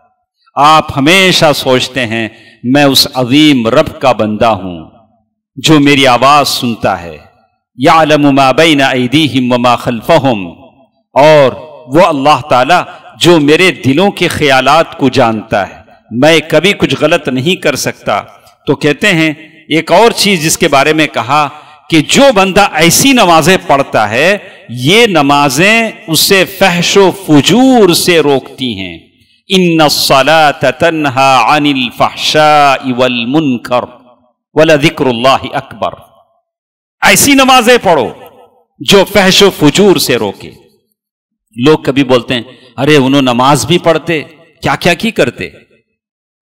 آپ ہمیشہ سوچتے ہیں میں اس عظیم رب کا بندہ ہوں جو میری آواز سنتا ہے، یعلم ما بین ایدیہم وما خلفہم، اور وہ اللہ تعالی جو میرے دلوں کے خیالات کو جانتا ہے، میں کبھی کچھ غلط نہیں کر سکتا۔ تو کہتے ہیں ایک اور چیز جس کے بارے میں کہا کہ جو بندہ ایسی نمازیں پڑھتا ہے، یہ نمازیں اسے فحش و فجور سے روکتی ہیں۔ ان الصلاۃ تنہی عن الفحشاء والمنکر ولذکر اللہ اکبر، ایسی نمازیں پڑھو جو فحش و فجور سے روکے۔ لوگ کبھی بولتے ہیں ارے انہوں نماز بھی پڑھتے، کیا کیا کی کرتے،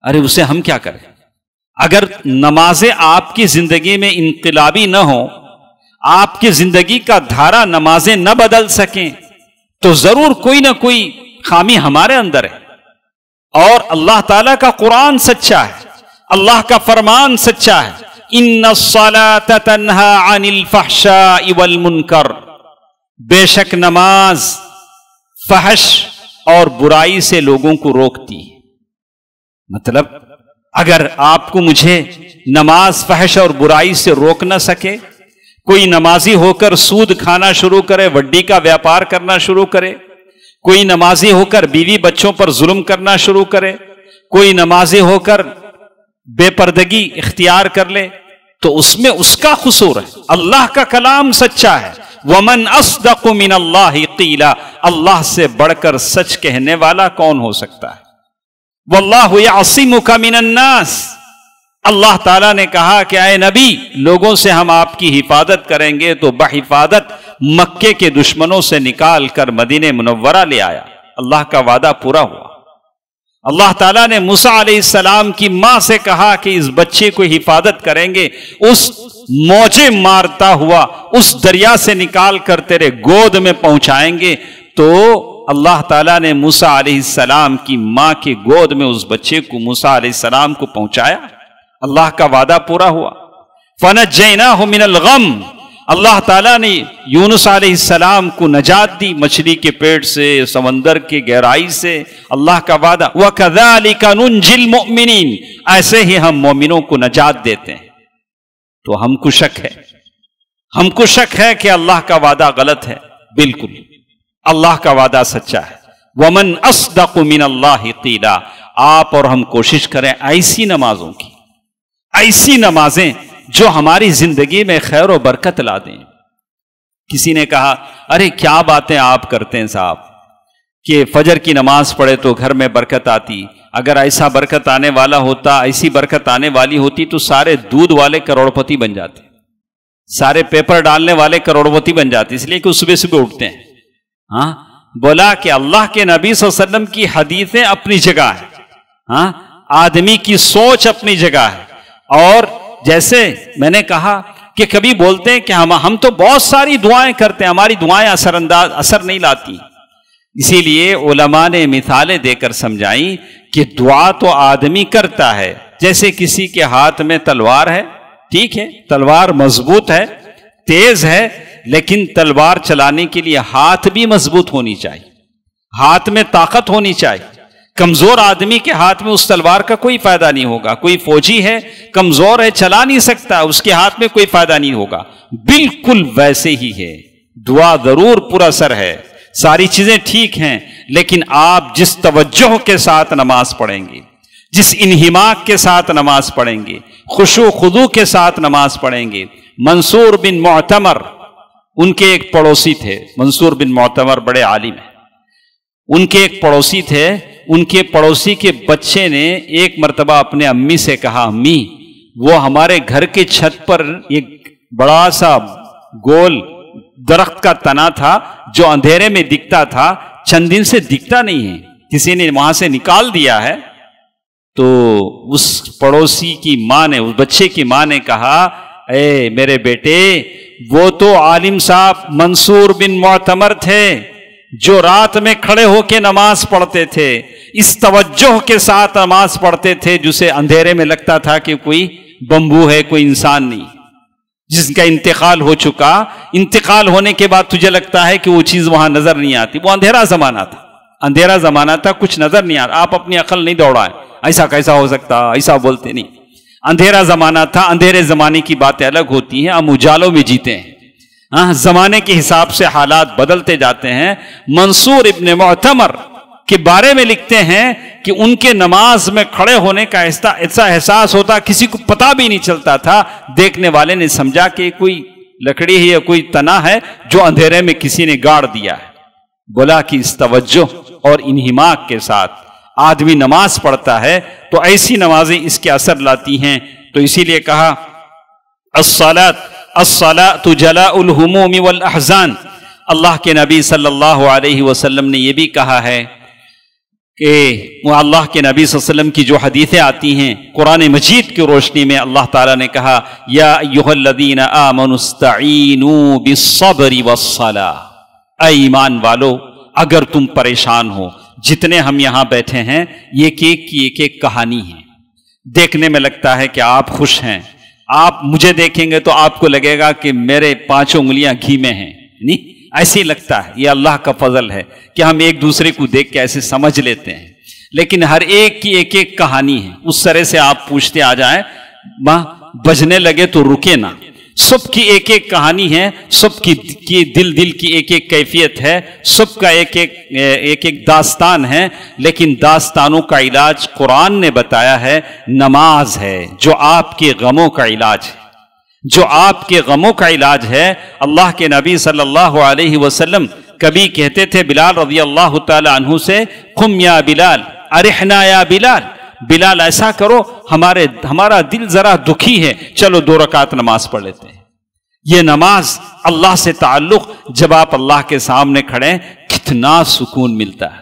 ارے اسے ہم کیا کریں؟ اگر نمازیں آپ کی زندگی میں انقلابی نہ ہوں، آپ کی زندگی کا دھارا نمازیں نہ بدل سکیں، تو ضرور کوئی نہ کوئی خامی ہمارے اندر ہے۔ اور اللہ تعالیٰ کا قرآن سچا ہے، اللہ کا فرمان سچا ہے، ان الصلاۃ تنہی عن الفحشاء والمنکر، بے شک نماز فحش اور برائی سے لوگوں کو روکتی ہے۔ مطلب اگر آپ کو مجھے نماز فحش اور برائی سے روک نہ سکے، کوئی نمازی ہو کر سود کھانا شروع کرے، وڈی کا ویاپار کرنا شروع کرے، کوئی نمازی ہو کر بیوی بچوں پر ظلم کرنا شروع کرے، کوئی نمازی ہو کر بے پردگی اختیار کر لے، تو اس میں اس کا قصور ہے۔ اللہ کا کلام سچا ہے، وَمَنْ أَصْدَقُ مِنَ اللَّهِ قِيلًا، اللہ سے بڑھ کر سچ کہنے والا کون ہو سکتا ہے؟ وَاللَّهُ يَعْصِمُكَ مِنَ النَّاسِ، اللہ تعالیٰ نے کہا کہ اے نبی، لوگوں سے ہم آپ کی حفاظت کریں گے، تو بحفاظت مکے کے دشمنوں سے نکال کر مدینہ منورہ لے آیا۔ اللہ کا وعدہ پورا ہوا۔ اللہ تعالیٰ نے موسیٰ علیہ السلام کی ماں سے کہا کہ اس بچے کو حفاظت کریں گے، اس موجے مارتا ہوا اس دریا سے نکال کر تیرے گود میں پہنچائیں گے۔ تو اللہ تعالیٰ نے موسیٰ علیہ السلام کی ماں کے گود میں اس بچے کو، موسیٰ علیہ السلام کو پہنچایا۔ اللہ کا وعدہ پورا ہوا۔ فَنَجَّيْنَاهُ مِنَ الْغَمِّ، اللہ تعالیٰ نے یونس علیہ السلام کو نجات دی، مچھلی کے پیٹ سے، سمندر کی گہرائی سے۔ اللہ کا وعدہ، وَكَذَلِكَ نُنْجِي الْمُؤْمِنِينَ، ایسے ہی ہم مومنوں کو نجات دیتے ہیں۔ تو ہم کو شک ہے کہ اللہ کا وعدہ غلط ہے؟ بالکل، اللہ کا وعدہ سچا ہے۔ وَمَنْ أَصْدَقُ مِنَ اللَّهِ قِيلًا، آپ اور ہم کوشش کریں ایسی نمازوں کی، ایسی نمازیں جو ہماری زندگی میں خیر و برکت لا دیں۔ کسی نے کہا، ارے کیا باتیں آپ کرتے ہیں صاحب، کہ فجر کی نماز پڑھے تو گھر میں برکت آتی۔ اگر ایسا برکت آنے والا ہوتا، ایسی برکت آنے والی ہوتی تو سارے دودھ والے کروڑپتی بن جاتے، سارے پیپر ڈالنے والے کروڑپتی بن جاتے، اس لیے کہ صبح صبح اٹھتے ہیں۔ ہاں، بولا کہ اللہ کے نبی صلی اللہ علیہ وسلم کی حدیثیں اپنی جگہ ہے، ہاں، آدمی کی سوچ اپنی جگہ ہے۔ اور جیسے میں نے کہا کہ کبھی بولتے ہیں کہ ہم تو بہت ساری دعائیں کرتے ہیں، ہماری دعائیں اثر نہیں لاتی۔ اسی لیے علماء نے مثالیں دے کر سمجھائیں کہ دعا تو آدمی کرتا ہے، جیسے کسی کے ہاتھ میں تلوار ہے، ٹھیک ہے، تلوار مضبوط ہے، تیز ہے، لیکن تلوار چلانے کے لیے ہاتھ بھی مضبوط ہونی چاہیے، ہاتھ میں طاقت ہونی چاہیے۔ کمزور آدمی کے ہاتھ میں اس تلوار کا کوئی فائدہ نہیں ہوگا۔ کوئی فوجی ہے، کمزور ہے، چلا نہیں سکتا، اس کے ہاتھ میں کوئی فائدہ نہیں ہوگا۔ بالکل ویسے ہی ہے، دعا ضرور پر اثر ہے، ساری چیزیں ٹھیک ہیں، لیکن آپ جس توجہ کے ساتھ نماز پڑھیں گے، جس انہماک کے ساتھ نماز پڑھیں گے، خشوع خضوع کے ساتھ نماز پڑھیں گے۔ منصور بن معتمر، ان کے ایک پڑوسی تھے، منصور بن معتمر بڑے عالم ہیں، ان کے ایک پڑوسی تھے، ان کے پڑوسی کے بچے نے ایک مرتبہ اپنے امی سے کہا، امی، وہ ہمارے گھر کے چھت پر ایک بڑا سا گول درخت کا تنا تھا جو اندھیرے میں دکھتا تھا، چند دن سے دکھتا نہیں ہے، کسی نے وہاں سے نکال دیا ہے۔ تو اس پڑوسی کی ماں نے، اس بچے کی ماں نے کہا، اے میرے بیٹے، وہ تو عالم صاحب منصور بن معتمر تھے جو رات میں کھڑے ہو کے نماز پڑھتے تھے، اس توجہ کے ساتھ نماز پڑھتے تھے جسے اندھیرے میں لگتا تھا کہ کوئی بمبو ہے، کوئی انسان نہیں، جس کا انتقال ہو چکا، انتقال ہونے کے بعد تجھے لگتا ہے کہ وہ چیز وہاں نظر نہیں آتی۔ وہ اندھیرا زمانہ تھا، اندھیرا زمانہ تھا، کچھ نظر نہیں آتا۔ آپ اپنی عقل نہیں دوڑائیں، ایسا کیسا ہو سکتا، ایسا بولتے نہیں۔ اندھیرا زمانہ تھا، اندھیرے زمانے کی باتیں الگ ہوتی ہیں، ہم اجالوں میں جیتے ہیں۔ ہاں، زمانے کے حساب سے حالات بدلتے جاتے ہیں۔ منصور ابن معتمر کے بارے میں لکھتے ہیں کہ ان کے نماز میں کھڑے ہونے کا ایسا احساس ہوتا، کسی کو پتہ بھی نہیں چلتا تھا، دیکھنے والے نے سمجھا کہ کوئی لکڑی ہے یا کوئی تنا ہے جو اندھیرے میں کسی نے گاڑ دیا ہے۔ بولا کہ اس توجہ اور انہماک کے ساتھ آدمی نماز پڑھتا ہے تو ایسی نمازیں اس کے اثر لاتی ہیں۔ تو اسی لیے کہا، الصلاۃ جلاء الہموم والاحزان، اللہ کے نبی صلی اللہ علیہ وسلم نے یہ بھی کہا ہے کہ اللہ کے نبی صلی اللہ علیہ وسلم کی جو حدیثیں آتی ہیں قرآن مجید کی روشنی میں، اللہ تعالیٰ نے کہا، یا ایھا الذین آمنوا استعینوا بالصبر والصلاۃ، اے ایمان والو، اگر تم پریشان ہو، جتنے ہم یہاں بیٹھے ہیں یہ ایک ایک کہانی ہے، دیکھنے میں لگتا ہے کہ آپ خوش ہیں، آپ مجھے دیکھیں گے تو آپ کو لگے گا کہ میرے 5 انگلیاں گھی میں ہیں، نہیں، ایسے ہی لگتا ہے۔ یہ اللہ کا فضل ہے کہ ہم ایک دوسرے کو دیکھ کے ایسے سمجھ لیتے ہیں، لیکن ہر ایک کی ایک ایک کہانی ہے. اس طرح سے آپ پوچھتے آ جائیں، بجنے لگے تو رکے نہ. سب کی ایک ایک کہانی ہے، سب کی دل کی ایک ایک کیفیت ہے، سب کا ایک ایک داستان ہے. لیکن داستانوں کا علاج قرآن نے بتایا ہے، نماز ہے جو آپ کے غموں کا علاج ہے، جو آپ کے غموں کا علاج ہے. اللہ کے نبی صلی اللہ علیہ وسلم کبھی کہتے تھے بلال رضی اللہ تعالی عنہ سے، قم یا بلال ارحنا یا بلال، بلال ایسا کرو، ہمارا دل ذرا دکھی ہے، چلو 2 رکعت نماز پڑھ لیتے ہیں. یہ نماز اللہ سے تعلق، جب آپ اللہ کے سامنے کھڑے ہیں کتنا سکون ملتا ہے،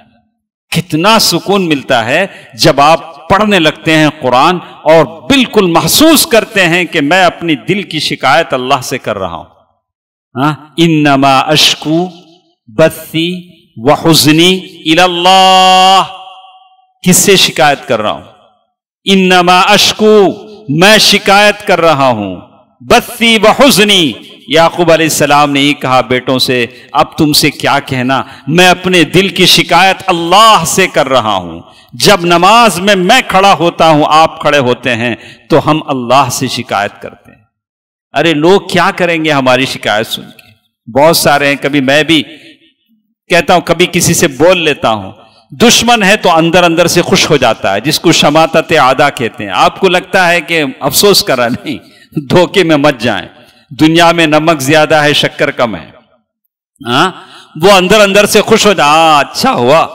کتنا سکون ملتا ہے جب آپ پڑھنے لگتے ہیں قرآن اور بالکل محسوس کرتے ہیں کہ میں اپنی دل کی شکایت اللہ سے کر رہا ہوں. انما اشکو بثی وحزنی الی اللہ، کس سے شکایت کر رہا ہوں؟ انما اشکو، میں شکایت کر رہا ہوں، بثی وحزنی. یعقوب علیہ السلام نے یہ کہا بیٹوں سے، اب تم سے کیا کہنا، میں اپنے دل کی شکایت اللہ سے کر رہا ہوں. جب نماز میں کھڑا ہوتا ہوں، آپ کھڑے ہوتے ہیں، تو ہم اللہ سے شکایت کرتے ہیں. ارے لوگ کیا کریں گے ہماری شکایت سن کے؟ بہت سارے ہیں، کبھی میں بھی کہتا ہوں، کبھی کسی سے بول لیتا ہوں. دشمن ہے تو اندر اندر سے خوش ہو جاتا ہے، جس کو شماتت اعدا کہتے ہیں. آپ کو لگتا ہے کہ افسوس کرا، نہیں، دھوکے میں مت جائیں. دنیا میں نمک زیادہ ہے، شکر کم ہے. وہ اندر اندر سے خوش ہو جائے، اچھا ہوا،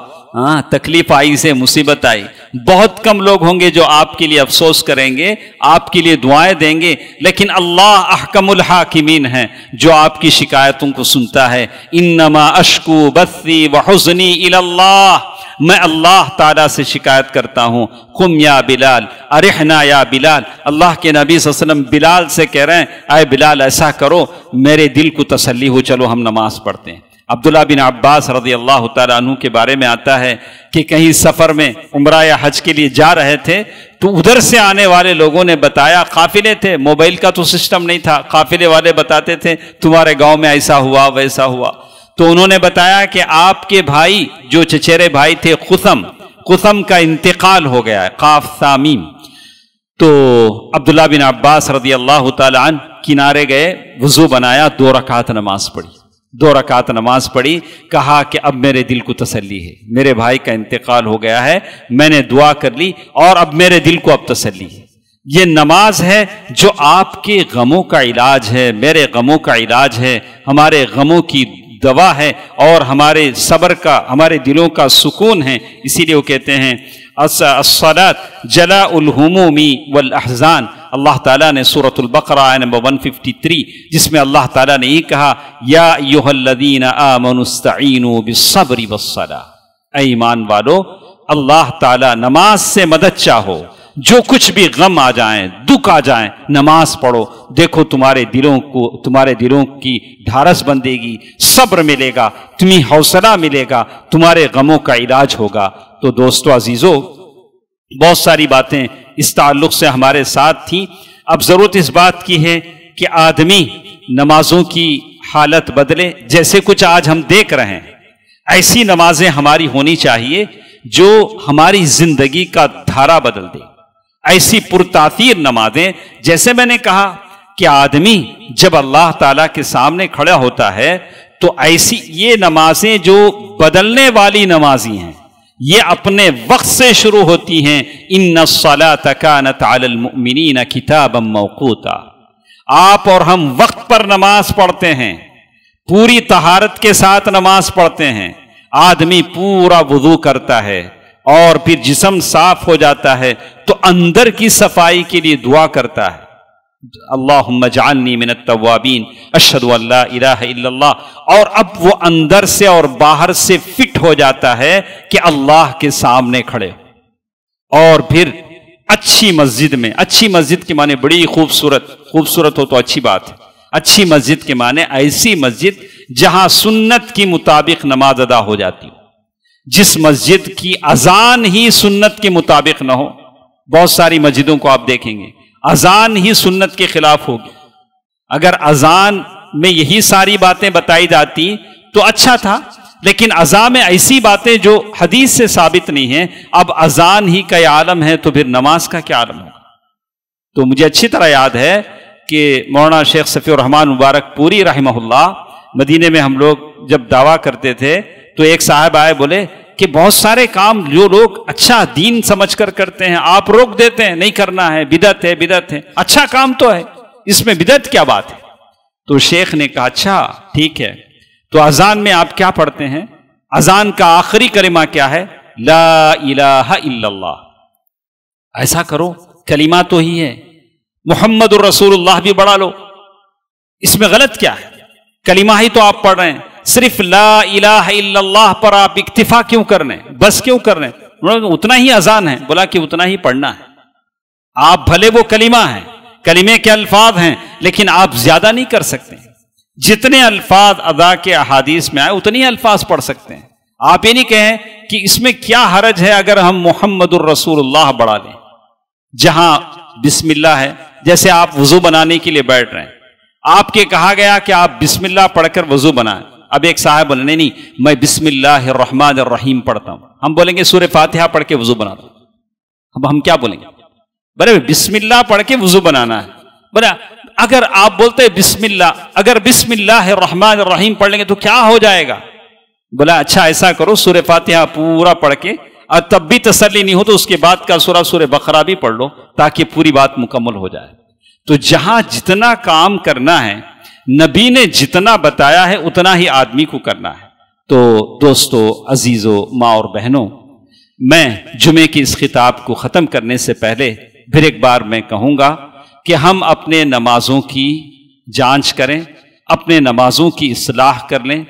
تکلیف آئی سے مصیبت آئی. بہت کم لوگ ہوں گے جو آپ کے لیے افسوس کریں گے، آپ کے لیے دعائیں دیں گے. لیکن اللہ احکم الحاکمین ہے، جو آپ کی شکایتوں کو سنتا ہے. انما اشکو بثی وحزنی الی اللہ، میں اللہ تعالیٰ سے شکایت کرتا ہوں. قم یا بلال ارحنا یا بلال، اللہ کے نبی صلی اللہ علیہ وسلم بلال سے کہہ رہے ہیں، اے بلال ایسا کرو، میرے دل کو تسلی ہو، چلو ہم نماز پڑھتے ہیں. عبداللہ بن عباس رضی اللہ تعالیٰ عنہ کے بارے میں آتا ہے کہ کہیں سفر میں عمرہ یا حج کے لیے جا رہے تھے، تو ادھر سے آنے والے لوگوں نے بتایا، قافلے تھے، موبائل کا تو سسٹم نہیں تھا، قافلے والے بتاتے تھے تمہارے گاؤں میں ایسا ہوا ویسا ہوا. تو انہوں نے بتایا کہ آپ کے بھائی جو چچیرے بھائی تھے قثم کا انتقال ہو گیا ہے، قاف ثا میم. تو عبداللہ بن عباس رضی اللہ تعالی عنہ کنارے گئے، وضو بنایا، 2 رکعت نماز پڑھی. 2 رکعت نماز پڑھی، کہا کہ اب میرے دل کو تسلی ہے، میرے بھائی کا انتقال ہو گیا ہے، میں نے دعا کر لی اور اب میرے دل کو اب تسلی ہے. یہ نماز ہے جو آپ کے غموں کا علاج ہے، میرے غموں کا علاج ہے، ہمارے غموں کی دوا ہے اور ہمارے صبر کا، ہمارے دلوں کا سکون ہے. اسی لیے وہ کہتے ہیں الصلاۃ جلاء الہموم والاحزان. اللہ تعالیٰ نے سورۃ البقرہ آیت نمبر 153 جس میں اللہ تعالیٰ نے یہ کہا، یا ایھا الذین آمنوا استعینوا بالصبر والصلاۃ، اے ایمان والو اللہ تعالیٰ نماز سے مدد چاہو، جو کچھ بھی غم آ جائیں، دکھ آ جائیں، نماز پڑھو، دیکھو تمہارے دلوں کی ڈھارس بندے گی، صبر ملے گا، تمہیں حوصلہ ملے گا، تمہارے غموں کا علاج ہوگا. تو دوستو عزیزو، بہت ساری باتیں اس تعلق سے ہمارے ساتھ تھیں. اب ضرورت اس بات کی ہے کہ آدمی نمازوں کی حالت بدلے. جیسے کچھ آج ہم دیکھ رہے ہیں، ایسی نمازیں ہماری ہونی چاہیے جو ہماری زندگی کا دھارا بدل دے. ایسی پرتاثیر نمازیں، جیسے میں نے کہا کہ آدمی جب اللہ تعالیٰ کے سامنے کھڑا ہوتا ہے تو ایسی یہ نمازیں جو بدلنے والی نمازی ہیں، یہ اپنے وقت سے شروع ہوتی ہیں. ان الصلاۃ کانت علی المؤمنین کتابا موقوتا. آپ اور ہم وقت پر نماز پڑھتے ہیں، پوری طہارت کے ساتھ نماز پڑھتے ہیں. آدمی پورا وضو کرتا ہے اور پھر جسم صاف ہو جاتا ہے تو اندر کی صفائی کے لیے دعا کرتا ہے، اللہم اجعلنی من التوابین اشہد ان لا الہ الا اللہ. اور اب وہ اندر سے اور باہر سے فٹ ہو جاتا ہے کہ اللہ کے سامنے کھڑے. اور پھر اچھی مسجد میں، اچھی مسجد کے معنی بڑی خوبصورت ہو تو اچھی بات ہے. اچھی مسجد کے معنی ایسی مسجد جہاں سنت کی مطابق نماز ادا ہو جاتی ہو. جس مسجد کی اذان ہی سنت کے مطابق نہ ہو، بہت ساری مسجدوں کو آپ دیکھیں گے اذان ہی سنت کے خلاف ہوگی. اگر اذان میں یہی ساری باتیں بتائی جاتی تو اچھا تھا، لیکن اذان میں ایسی باتیں جو حدیث سے ثابت نہیں ہیں، اب اذان ہی کا عالم ہے تو پھر نماز کا کیا عالم ہوگا؟ تو مجھے اچھی طرح یاد ہے کہ مولانا شیخ صفی الرحمان مبارک پوری رحمہ اللہ، مدینے میں ہم لوگ جب دعویٰ کرتے تھے تو ایک صاحب آئے، بولے کہ بہت سارے کام جو لوگ اچھا دین سمجھ کر کرتے ہیں آپ روک دیتے ہیں، نہیں کرنا ہے، بدعت ہے، بدعت ہے، اچھا کام تو ہے، اس میں بدعت کیا بات ہے؟ تو شیخ نے کہا اچھا ٹھیک ہے، تو اذان میں آپ کیا پڑھتے ہیں؟ اذان کا آخری کلمہ کیا ہے؟ لا الہ الا اللہ۔ ایسا کرو، کلمہ تو ہی ہے، محمد الرسول اللہ بھی بڑھا لو، اس میں غلط کیا ہے؟ کلمہ ہی تو آپ پڑھ رہے ہیں، صرف لا الہ الا اللہ پر آپ اکتفا کیوں کرنے، بس کیوں کرنے؟ اتنا ہی اذان ہے، بولا کہ اتنا ہی پڑھنا ہے۔ آپ بھلے وہ کلمہ ہیں، کلمے کے الفاظ ہیں، لیکن آپ زیادہ نہیں کر سکتے، جتنے الفاظ ادا کے احادیث میں آئے اتنے ہی الفاظ پڑھ سکتے ہیں۔ آپ یہ نہیں کہیں کہ اس میں کیا حرج ہے اگر ہم محمد الرسول اللہ بڑھا لیں، جہاں بسم اللہ ہے، جیسے آپ وضو بنانے کے لیے بیٹھ رہے ہیں، آپ کے کہا گیا کہ آپ بسم اللہ پڑھ کر وضو بنائیں، اب ایک صاحب بولے نہیں میں بسم اللہ الرحمن الرحیم پڑھتا ہوں، ہم بولیں گے سورہ فاتحہ پڑھ کے وضو بنا دو، اب ہم کیا بولیں گے؟ بولے بسم اللہ پڑھ کے وضو بنانا ہے، بولے اگر آپ بولتے بسم اللہ، اگر بسم اللہ الرحمن الرحیم پڑھ لیں گے تو کیا ہو جائے گا؟ بولا اچھا ایسا کرو سورہ فاتحہ پورا پڑھ کے، اور تب بھی تسلی نہیں ہو تو اس کے بعد کا سورہ بقرہ بھی پڑھ لو تاکہ پوری بات مکمل ہو جائے۔ تو جہاں جتنا کام کرنا ہے، نبی نے جتنا بتایا ہے اتنا ہی آدمی کو کرنا ہے۔ تو دوستو، عزیزو، ماں اور بہنوں، میں جمعے کی اس خطاب کو ختم کرنے سے پہلے پھر ایک بار میں کہوں گا کہ ہم اپنے نمازوں کی جانچ کریں، اپنے نمازوں کی اصلاح کر لیں،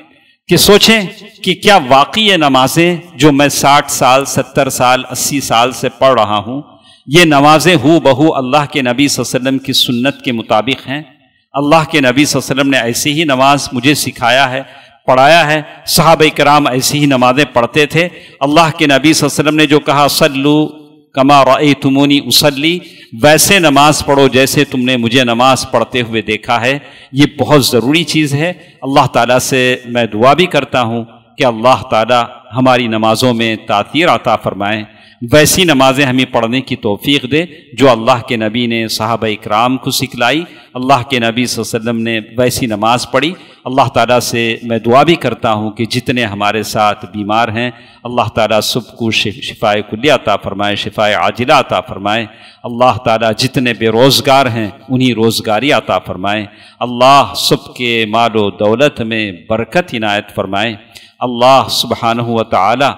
کہ سوچیں کہ کیا واقعی یہ نمازیں جو میں 60 سال 70 سال 80 سال سے پڑھ رہا ہوں، یہ نمازیں ہو بہو اللہ کے نبی صلی اللہ علیہ وسلم کی سنت کے مطابق ہیں؟ اللہ کے نبی صلی اللہ علیہ وسلم نے ایسی ہی نماز مجھے سکھایا ہے، پڑھایا ہے، صحابہ کرام ایسی ہی نمازیں پڑھتے تھے۔ اللہ کے نبی صلی اللہ علیہ وسلم نے جو کہا صلو کما رأیتمونی اصلی، ویسے نماز پڑھو جیسے تم نے مجھے نماز پڑھتے ہوئے دیکھا ہے، یہ بہت ضروری چیز ہے۔ اللہ تعالیٰ سے میں دعا بھی کرتا ہوں کہ اللہ تعالیٰ ہماری نمازوں میں تاثیر عطا فرمائیں، ویسی نمازیں ہمیں پڑھنے کی توفیق دے جو اللہ کے نبی نے صحابہ اکرام کو سکھلائی، اللہ کے نبی صلی اللہ علیہ وسلم نے ویسی نماز پڑھی۔ اللہ تعالیٰ سے میں دعا بھی کرتا ہوں کہ جتنے ہمارے ساتھ بیمار ہیں اللہ تعالیٰ سب کو شفائے کلیہ عطا فرمائے، شفائے عاجلہ عطا فرمائے۔ اللہ تعالیٰ جتنے بے روزگار ہیں انہیں روزگاری عطا فرمائے۔ اللہ سب کے مال و دولت میں برکت عنایت فرمائے۔ اللہ سبحانہ و تعالیٰ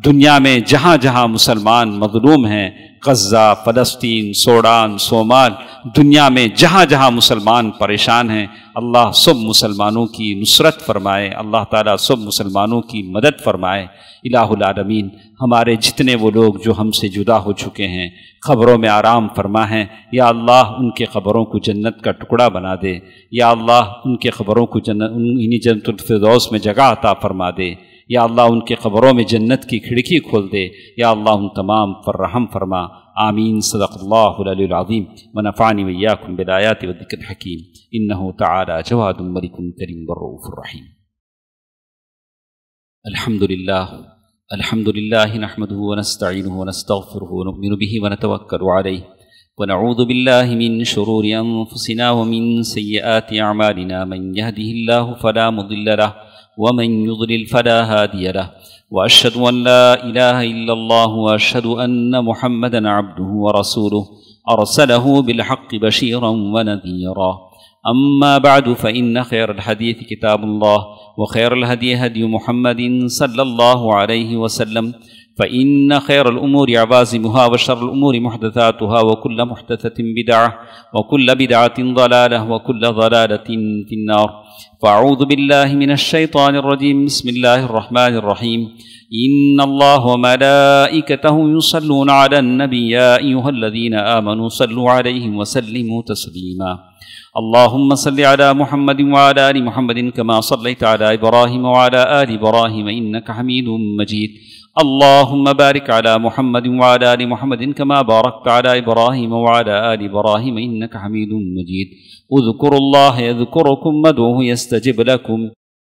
دنیا میں جہاں جہاں مسلمان مظلوم ہیں، غزہ، فلسطین، سوڈان، صومال، دنیا میں جہاں جہاں مسلمان پریشان ہیں، اللہ سب مسلمانوں کی نصرت فرمائے، اللہ تعالیٰ سب مسلمانوں کی مدد فرمائے۔ الہ العالمین، ہمارے جتنے وہ لوگ جو ہم سے جدا ہو چکے ہیں قبروں میں آرام فرما ہیں، یا اللہ ان کے قبروں کو جنت کا ٹکڑا بنا دے، یا اللہ ان کے قبروں کو انہی جنت الفردوس میں جگہ عطا فرما دے، یا اللہ ان کے قبروں میں جنت کی کھڑکی کھول دے، یا اللہ ان تمام پر رحم فرما۔ آمین۔ صدق اللہ العلی العظیم ونفعنی وإیاکم بالآیات والذکر الحکیم، انہ تعالی جواد ملک کریم والرؤوف الرحیم۔ الحمد للہ نحمده ونستعینه ونستغفره ونؤمن به ونتوکل علیہ ونعوذ باللہ من شرور انفسنا ومن سیئات اعمالنا، من یهده اللہ فلا مضل له ومن يضلل فلا هادي له، وأشهد أن لا إله إلا الله وأشهد أن محمدا عبده ورسوله أرسله بالحق بشيرا ونذيرا، أما بعد فإن خير الحديث كتاب الله وخير الهدي هدي محمد صلى الله عليه وسلم، فإن خير الأمور عوازمها وشر الأمور محدثاتها وكل محدثة بدعة وكل بدعة ضلالة وكل ضلالة في النار، فأعوذ بالله من الشيطان الرجيم، بسم الله الرحمن الرحيم، إن الله وملائكته يصلون على النبي يا أيها الذين آمنوا صلوا عليه وسلموا تسليما، اللهم صل على محمد وعلى آل محمد كما صليت على إبراهيم وعلى آل إبراهيم إنك حميد مجيد، اللهم بارك على محمد وعلى آل محمد كما باركت على إبراهيم وعلى آل إبراهيم إنك حميد مجيد، اذكروا الله يذكركم وادعوه يستجب لكم